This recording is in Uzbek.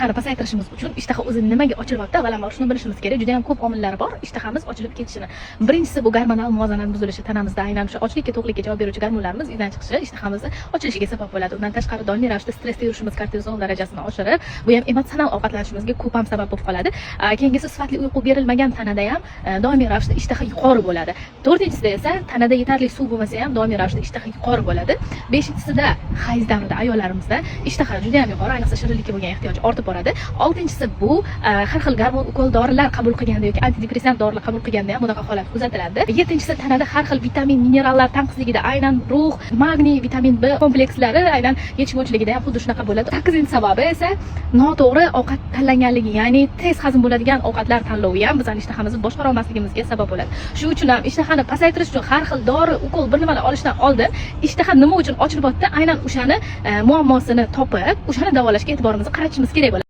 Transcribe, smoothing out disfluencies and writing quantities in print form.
ishtahani pasaytirishimiz uchun ishtaha o'zi nimaga ochilyapti, avvalambor shuni bilishimiz kerak. Juda ham ko'p omillar bor ishtahamiz ochilib ketishini. Birinchisi bu gormonal muvozanat buzilishi, tanamizda aynan o'sha ochlikka, to'qlikka javob beruvchi gormonlarimiz izdan chiqishi ishtahamizni ochilishiga sabab bo'ladi. Undan tashqari doimiy ravishda stressda yurishimiz kortizol darajasini oshirib, bu ham emotsional ovqatlanishimizga ko'p ham sabab bo'lib qoladi. Keyingisi sifatli uyqu berilmagan tanada ham doimiy ravishda ishtaha yuqori bo'ladi. To'rtinchisida esa tanada yetarli suv bo'lmasa ham doimiy ravishda ishtaha yuqori bo'ladi. Beshinchisida hayz davrida ayollarimizda ishtaha juda ham yuqori, ayniqsa shirinlikka bo'lgan ehtiyoj ortib boradi. Oltinchisi bu har xil gormon ukol dorilar qabul qilganda yoki antidepressant dorilar qabul qilganda ham bunaqa holat kuzatiladi. Yettinchisi tanada har xil vitamin, minerallar tanqisligida aynan rux, magniy, vitamin B komplekslari aynan yetishmovchiligida ham xuddi shunaqa bo'ladi. 8-inchi sababi esa noto'g'ri ovqat tanlanganligi, ya'ni tez hazm bo'ladigan ovqatlar tanlovi ham bizning ishtahamizni boshqara olmasligimizga sabab bo'ladi. Shuning uchun ham ishtahani pasaytirish uchun har xil dori, ukol, bir nimalar olishdan oldin ishtaha nima uchun ochilyapti, aynan o'shani muammosini topib, o'shani davolashga e'tiborimizni qaratishimiz kerak bo'ladi.